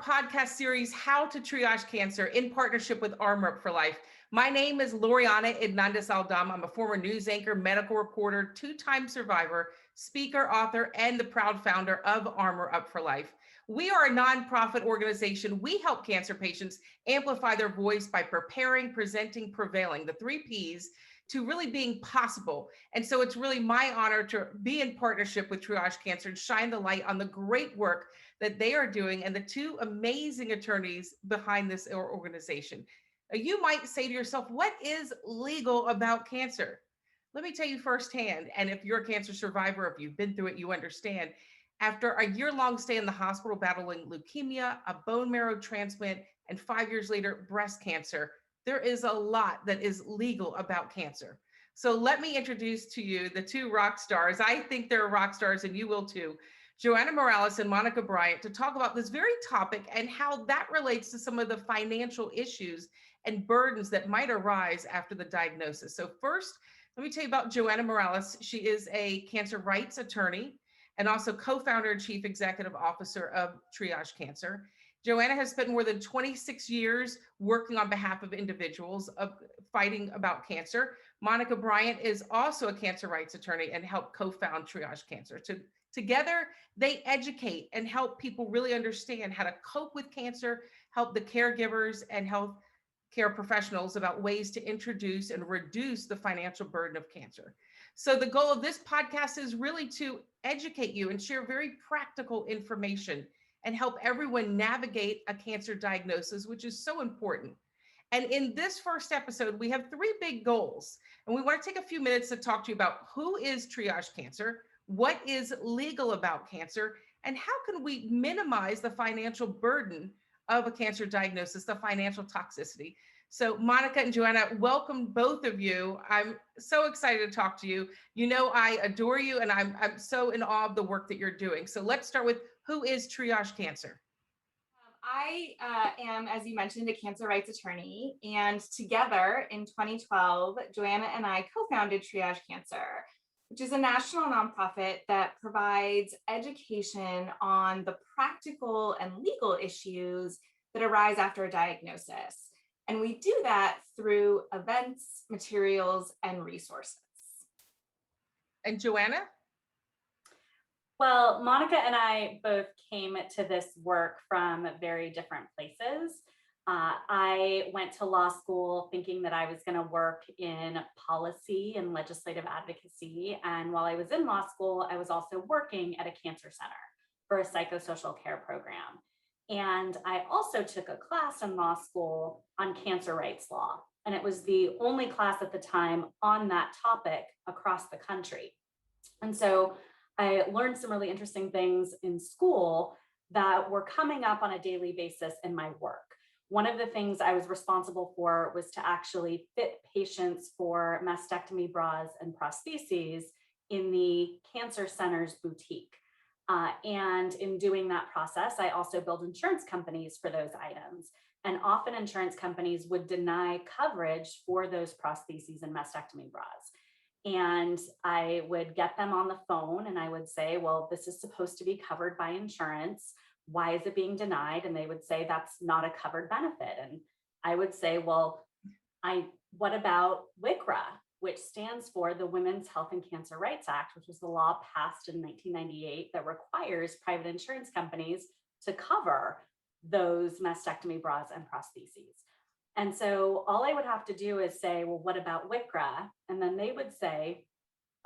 our podcast series, How to Triage Cancer, in partnership with Armor Up for Life. My name is Loriana Hernandez Aldama. I'm a former news anchor, medical reporter, two-time survivor, speaker, author, and the proud founder of Armor Up for Life. We are a nonprofit organization. We help cancer patients amplify their voice by preparing, presenting, prevailing, the three Ps, to really being possible. And so it's really my honor to be in partnership with Triage Cancer and shine the light on the great work that they are doing and the two amazing attorneys behind this organization. You might say to yourself, what is legal about cancer? Let me tell you firsthand, and if you're a cancer survivor, if you've been through it, you understand. After a year-long stay in the hospital battling leukemia, a bone marrow transplant, and 5 years later, breast cancer, there is a lot that is legal about cancer. So let me introduce to you the two rock stars. I think they're rock stars, and you will too. Joanna Morales and Monica Bryant, to talk about this very topic and how that relates to some of the financial issues and burdens that might arise after the diagnosis. So first, let me tell you about Joanna Morales. She is a cancer rights attorney and also co-founder and chief executive officer of Triage Cancer. Joanna has spent more than 26 years working on behalf of individuals fighting about cancer. Monica Bryant is also a cancer rights attorney and helped co-found Triage Cancer. Together, they educate and help people really understand how to cope with cancer, help the caregivers and health care professionals about ways to introduce and reduce the financial burden of cancer. So the goal of this podcast is really to educate you and share very practical information and help everyone navigate a cancer diagnosis, which is so important. And in this first episode, we have three big goals. And we want to take a few minutes to talk to you about who is Triage Cancer, what is legal about cancer, and how can we minimize the financial burden of a cancer diagnosis, the financial toxicity. So Monica and Joanna, welcome both of you. I'm so excited to talk to you. You know, I adore you and I'm so in awe of the work that you're doing. So let's start with, who is Triage Cancer? I am, as you mentioned, a cancer rights attorney, and together in 2012, Joanna and I co-founded Triage Cancer, which is a national nonprofit that provides education on the practical and legal issues that arise after a diagnosis. And we do that through events, materials, and resources. And Joanna? Well, Monica and I both came to this work from very different places. I went to law school thinking that I was going to work in policy and legislative advocacy. And while I was in law school, I was also working at a cancer center for a psychosocial care program. And I also took a class in law school on cancer rights law. And it was the only class at the time on that topic across the country. And so I learned some really interesting things in school that were coming up on a daily basis in my work. One of the things I was responsible for was to actually fit patients for mastectomy bras and prostheses in the cancer center's boutique. And in doing that process, I also billed insurance companies for those items. And often insurance companies would deny coverage for those prostheses and mastectomy bras. And I would get them on the phone and I would say, well, this is supposed to be covered by insurance. Why is it being denied? And they would say, that's not a covered benefit. And I would say, well, what about WICRA, which stands for the Women's Health and Cancer Rights Act, which was the law passed in 1998 that requires private insurance companies to cover those mastectomy bras and prostheses. And so all I would have to do is say, well, what about WICRA? And then they would say,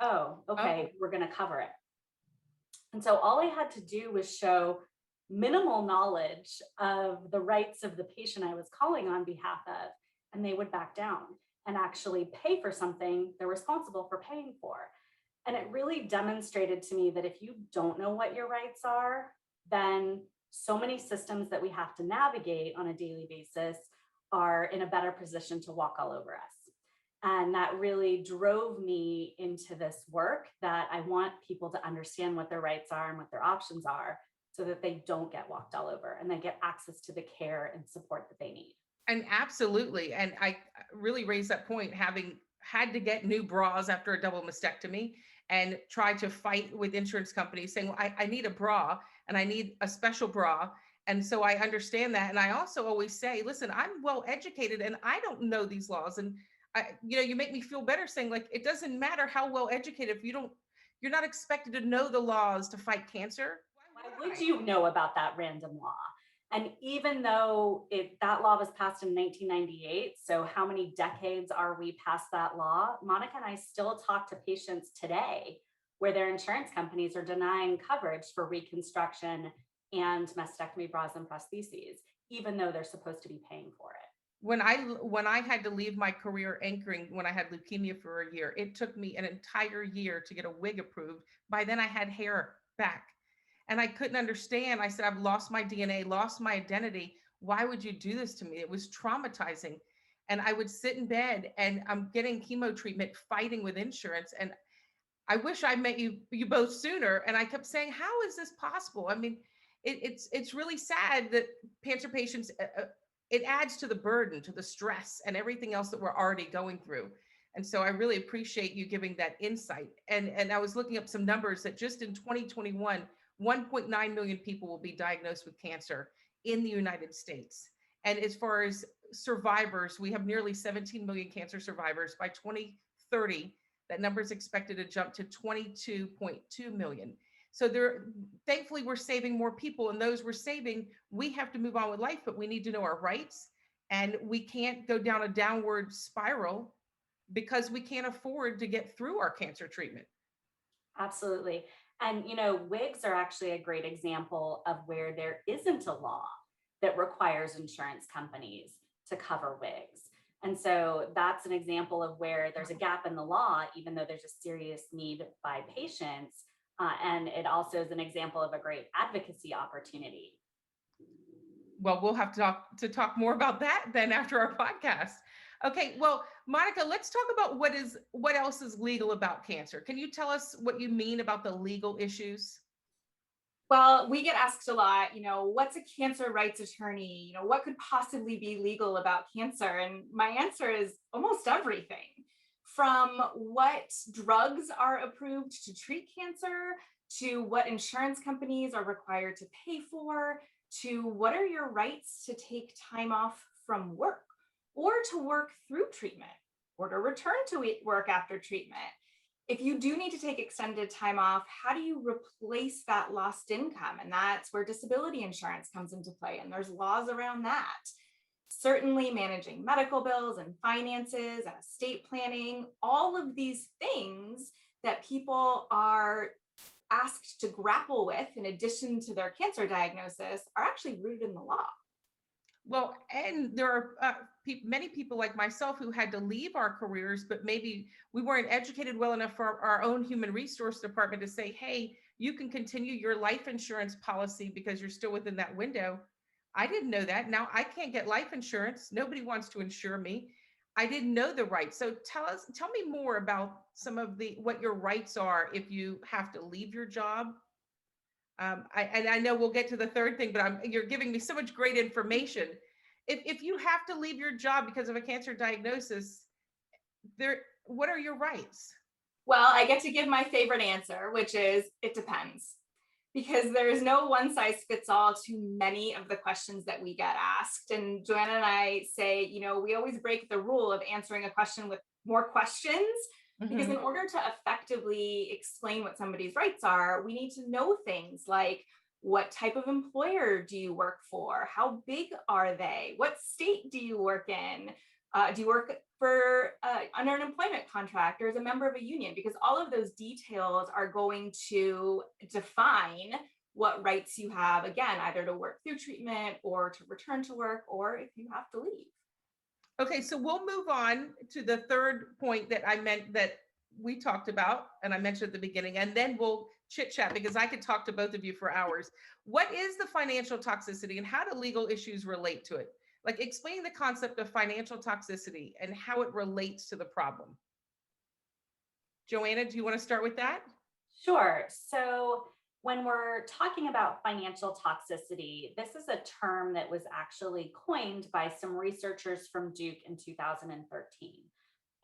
oh, okay, we're going to cover it. And so all I had to do was show minimal knowledge of the rights of the patient I was calling on behalf of, and they would back down and actually pay for something they're responsible for paying for. And it really demonstrated to me that if you don't know what your rights are, then so many systems that we have to navigate on a daily basis are in a better position to walk all over us. And that really drove me into this work, that I want people to understand what their rights are and what their options are so that they don't get walked all over and they get access to the care and support that they need. And absolutely. And I really raised that point, having had to get new bras after a double mastectomy and try to fight with insurance companies saying, well, I need a bra and I need a special bra. And so I understand that. And I also always say, listen, I'm well educated and I don't know these laws. And you make me feel better saying like, it doesn't matter how well educated, if you're not expected to know the laws to fight cancer. Why would you know about that random law? And even though that law was passed in 1998, so how many decades are we past that law? Monica and I still talk to patients today where their insurance companies are denying coverage for reconstruction and mastectomy bras and prostheses, even though they're supposed to be paying for it. When I had to leave my career anchoring when I had leukemia for a year, it took me an entire year to get a wig approved. By then I had hair back. And I couldn't understand. I said, I've lost my DNA, lost my identity. Why would you do this to me? It was traumatizing. And I would sit in bed and I'm getting chemo treatment, fighting with insurance. And I wish I met you both sooner. And I kept saying, how is this possible? I mean, it's really sad that cancer patients, it adds to the burden, to the stress and everything else that we're already going through. And so I really appreciate you giving that insight. And I was looking up some numbers that just in 2021, 1.9 million people will be diagnosed with cancer in the United States. And as far as survivors, we have nearly 17 million cancer survivors. By 2030, that number is expected to jump to 22.2 million. So thankfully, we're saving more people, and those we're saving, we have to move on with life, but we need to know our rights, and we can't go down a downward spiral because we can't afford to get through our cancer treatment. Absolutely. And, wigs are actually a great example of where there isn't a law that requires insurance companies to cover wigs. And so that's an example of where there's a gap in the law, even though there's a serious need by patients. And it also is an example of a great advocacy opportunity. Well, we'll have to talk more about that then after our podcast. Okay, well, Monica, let's talk about what else is legal about cancer. Can you tell us what you mean about the legal issues? Well, we get asked a lot, what's a cancer rights attorney? What could possibly be legal about cancer? And my answer is almost everything. From what drugs are approved to treat cancer, to what insurance companies are required to pay for, to what are your rights to take time off from work or to work through treatment or to return to work after treatment. If you do need to take extended time off, how do you replace that lost income? And that's where disability insurance comes into play. And there's laws around that. Certainly managing medical bills and finances and estate planning, all of these things that people are asked to grapple with in addition to their cancer diagnosis are actually rooted in the law. Well, and there are many people like myself who had to leave our careers, but maybe we weren't educated well enough for our own human resource department to say, hey, you can continue your life insurance policy because you're still within that window. I didn't know that. Now I can't get life insurance. Nobody wants to insure me. I didn't know the rights. So tell me more about some of what your rights are if you have to leave your job. I know we'll get to the third thing, but you're giving me so much great information. If you have to leave your job because of a cancer diagnosis, what are your rights? Well, I get to give my favorite answer, which is it depends. Because there is no one size fits all to many of the questions that we get asked. And Joanna and I say, we always break the rule of answering a question with more questions. Because in order to effectively explain what somebody's rights are, we need to know things like what type of employer do you work for? How big are they? What state do you work in? Do you work for under an employment contract or as a member of a union? Because all of those details are going to define what rights you have, again, either to work through treatment or to return to work, or if you have to leave. Okay, so we'll move on to the third point that I meant that we talked about, and I mentioned at the beginning, and then we'll chit chat because I could talk to both of you for hours. What is the financial toxicity and how do legal issues relate to it? Like explain the concept of financial toxicity and how it relates to the problem. Joanna, do you want to start with that? Sure. So when we're talking about financial toxicity, this is a term that was actually coined by some researchers from Duke in 2013.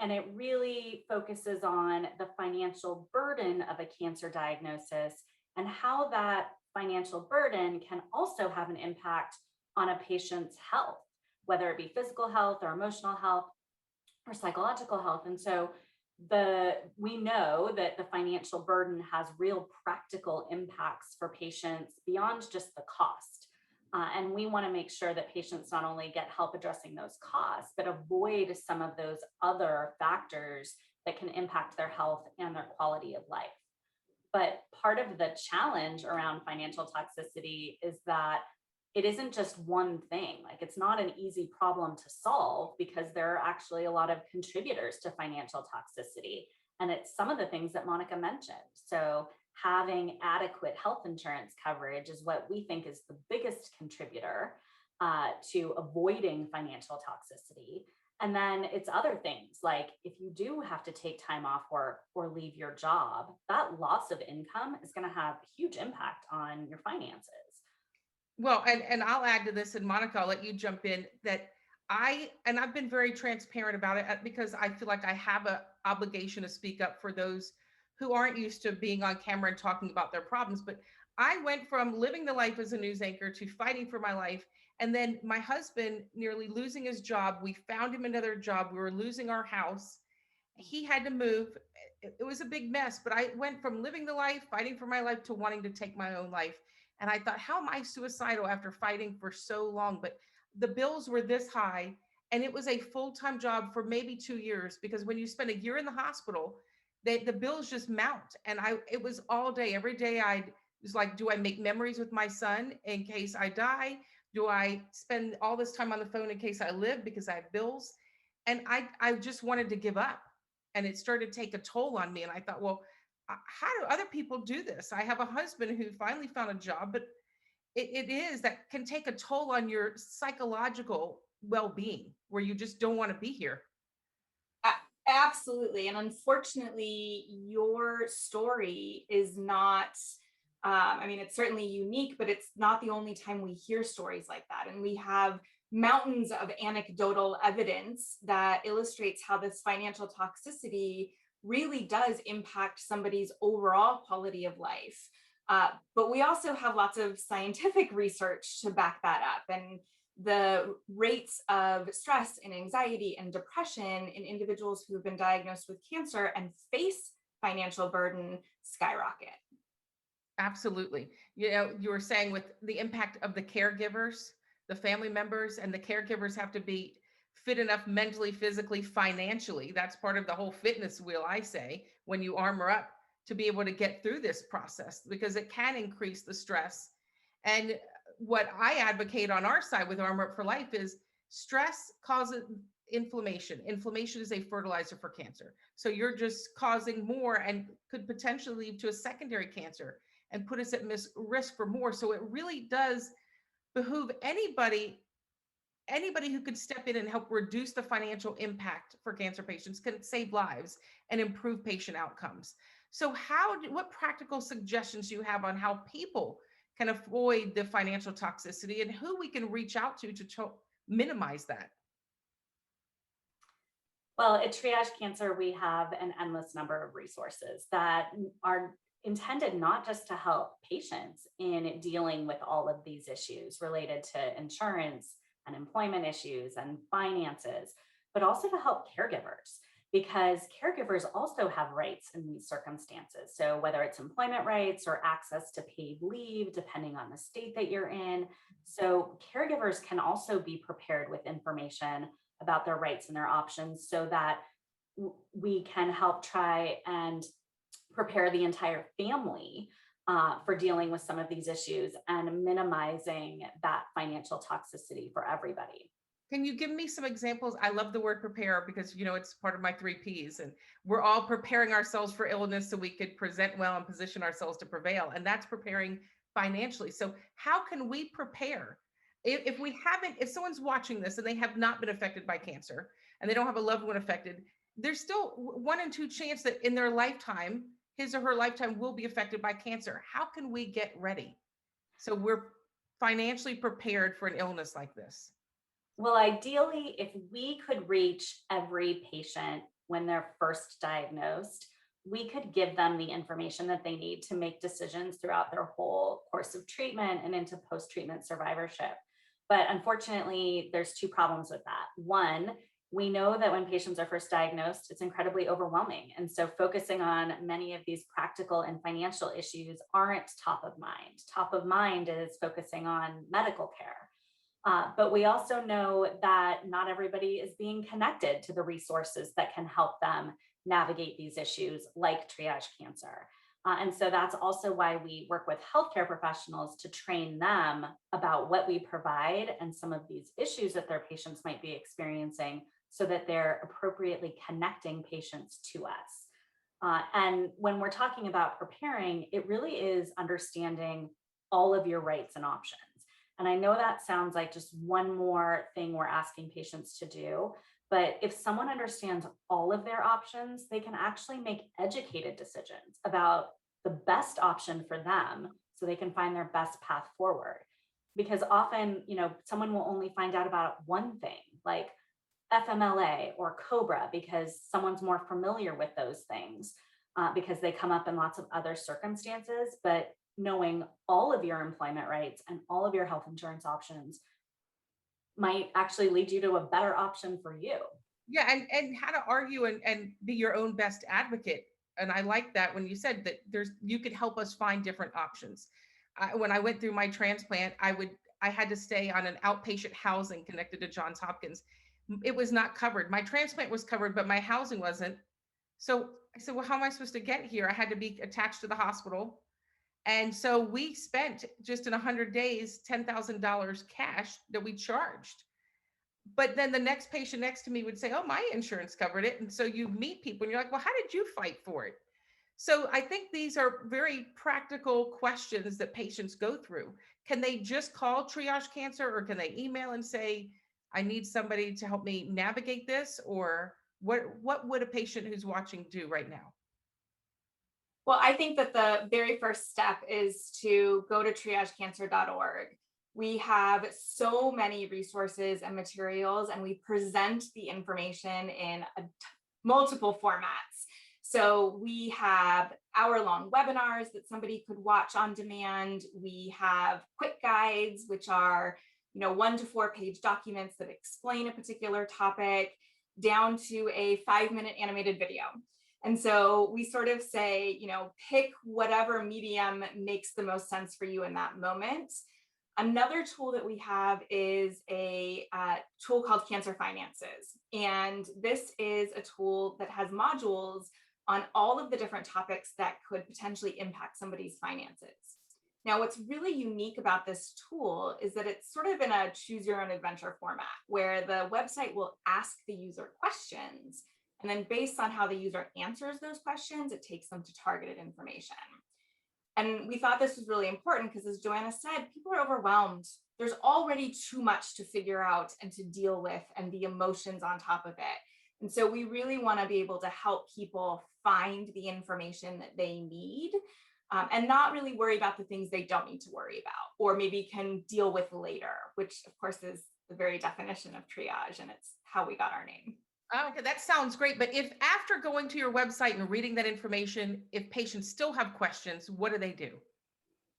And it really focuses on the financial burden of a cancer diagnosis and how that financial burden can also have an impact on a patient's health, whether it be physical health or emotional health or psychological health. And so we know that the financial burden has real practical impacts for patients beyond just the cost. And we want to make sure that patients not only get help addressing those costs, but avoid some of those other factors that can impact their health and their quality of life. But part of the challenge around financial toxicity is that it isn't just one thing. Like, it's not an easy problem to solve because there are actually a lot of contributors to financial toxicity. And it's some of the things that Monica mentioned. So having adequate health insurance coverage is what we think is the biggest contributor to avoiding financial toxicity. And then it's other things like if you do have to take time off work or leave your job, that loss of income is going to have a huge impact on your finances. Well, and I'll add to this, and Monica, I'll let you jump in, that I've been very transparent about it because I feel like I have an obligation to speak up for those who aren't used to being on camera and talking about their problems. But I went from living the life as a news anchor to fighting for my life. And then my husband nearly losing his job. We found him another job. We were losing our house. He had to move. It was a big mess, but I went from living the life, fighting for my life, to wanting to take my own life. And I thought, how am I suicidal after fighting for so long? But the bills were this high, and it was a full-time job for maybe 2 years, because when you spend a year in the hospital, the bills just mount. And it was all day, every day. I was like, do I make memories with my son in case I die? Do I spend all this time on the phone in case I live because I have bills? And I just wanted to give up. And it started to take a toll on me. And I thought, well, how do other people do this? I have a husband who finally found a job, but it is that can take a toll on your psychological well-being, where you just don't want to be here. Absolutely. And unfortunately, your story is not, I mean, it's certainly unique, but it's not the only time we hear stories like that. And we have mountains of anecdotal evidence that illustrates how this financial toxicity really does impact somebody's overall quality of life. But we also have lots of scientific research to back that up. And the rates of stress and anxiety and depression in individuals who have been diagnosed with cancer and face financial burden skyrocket. Absolutely. You were saying with the impact of the caregivers, the family members, and the caregivers have to be fit enough mentally, physically, financially. That's part of the whole fitness wheel, I say, when you armor up, to be able to get through this process, because it can increase the stress. And what I advocate on our side with Armor Up for Life is stress causes inflammation. Inflammation is a fertilizer for cancer. So you're just causing more and could potentially lead to a secondary cancer and put us at risk for more. So it really does behoove anybody who could step in and help reduce the financial impact for cancer patients, can save lives and improve patient outcomes. So what practical suggestions do you have on how people can avoid the financial toxicity, and who we can reach out to minimize that? Well, at Triage Cancer, we have an endless number of resources that are intended not just to help patients in dealing with all of these issues related to insurance and employment issues and finances, but also to help caregivers, because caregivers also have rights in these circumstances. So whether it's employment rights or access to paid leave, depending on the state that you're in. So caregivers can also be prepared with information about their rights and their options, so that we can help try and prepare the entire family for dealing with some of these issues and minimizing that financial toxicity for everybody. Can you give me some examples? I love the word prepare, because it's part of my 3 Ps, and we're all preparing ourselves for illness so we could present well and position ourselves to prevail. And that's preparing financially. So how can we prepare? If someone's watching this and they have not been affected by cancer and they don't have a loved one affected, there's still 1 in 2 chance that in their lifetime, his or her lifetime, will be affected by cancer. How can we get ready so we're financially prepared for an illness like this? Well, ideally, if we could reach every patient when they're first diagnosed, we could give them the information that they need to make decisions throughout their whole course of treatment and into post-treatment survivorship. But unfortunately, there's two problems with that. One, we know that when patients are first diagnosed, it's incredibly overwhelming. And so focusing on many of these practical and financial issues aren't top of mind. Top of mind is focusing on medical care. But we also know that not everybody is being connected to the resources that can help them navigate these issues like Triage Cancer. And so that's also why we work with healthcare professionals to train them about what we provide and some of these issues that their patients might be experiencing so that they're appropriately connecting patients to us. And when we're talking about preparing, it really is understanding all of your rights and options. And I know that sounds like just one more thing we're asking patients to do, but if someone understands all of their options, they can actually make educated decisions about the best option for them so they can find their best path forward. Because often, someone will only find out about one thing, like FMLA or COBRA, because someone's more familiar with those things because they come up in lots of other circumstances. But knowing all of your employment rights and all of your health insurance options might actually lead you to a better option for you. Yeah, and how to argue and be your own best advocate. And I like that when you said that you could help us find different options. When I went through my transplant, I had to stay on an outpatient housing connected to Johns Hopkins. It was not covered. My transplant was covered, but my housing wasn't. So I said, well, how am I supposed to get here? I had to be attached to the hospital. And so we spent just in 100 days, $10,000 cash that we charged. But then the next patient next to me would say, oh, my insurance covered it. And so you meet people and you're like, well, how did you fight for it? So I think these are very practical questions that patients go through. Can they just call Triage Cancer, or can they email and say, I need somebody to help me navigate this? Or what would a patient who's watching do right now? Well, I think that the very first step is to go to triagecancer.org. We have so many resources and materials, and we present the information in multiple formats. So we have hour-long webinars that somebody could watch on demand. We have quick guides, which are 1 to 4 page documents that explain a particular topic, down to a 5-minute animated video. And so we sort of say, pick whatever medium makes the most sense for you in that moment. Another tool that we have is a tool called Cancer Finances. And this is a tool that has modules on all of the different topics that could potentially impact somebody's finances. Now, what's really unique about this tool is that it's sort of in a choose your own adventure format, where the website will ask the user questions. And then based on how the user answers those questions, it takes them to targeted information. And we thought this was really important because, as Joanna said, people are overwhelmed. There's already too much to figure out and to deal with, and the emotions on top of it. And so we really want to be able to help people find the information that they need, and not really worry about the things they don't need to worry about, or maybe can deal with later, which of course is the very definition of triage, and it's how we got our name. Okay, that sounds great. But if after going to your website and reading that information, if patients still have questions, what do they do?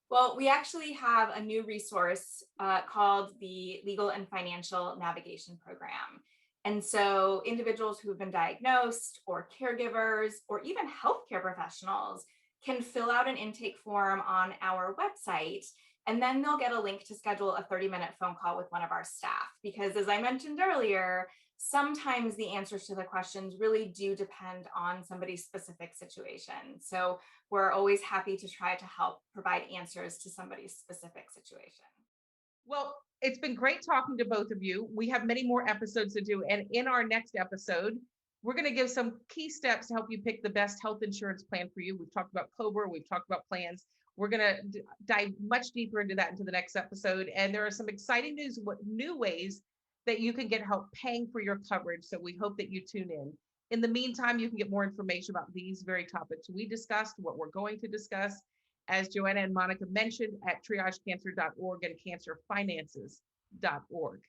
Well, we actually have a new resource called the Legal and Financial Navigation Program. And so individuals who have been diagnosed, or caregivers, or even healthcare professionals can fill out an intake form on our website, and then they'll get a link to schedule a 30-minute phone call with one of our staff. Because as I mentioned earlier, sometimes the answers to the questions really do depend on somebody's specific situation. So we're always happy to try to help provide answers to somebody's specific situation. Well, it's been great talking to both of you. We have many more episodes to do. And in our next episode, we're going to give some key steps to help you pick the best health insurance plan for you. We've talked about COBRA, we've talked about plans. We're going to dive much deeper into that into the next episode. And there are some exciting new ways that you can get help paying for your coverage. So we hope that you tune in. In the meantime, you can get more information about these very topics we discussed, what we're going to discuss, as Joanna and Monica mentioned, at triagecancer.org and cancerfinances.org.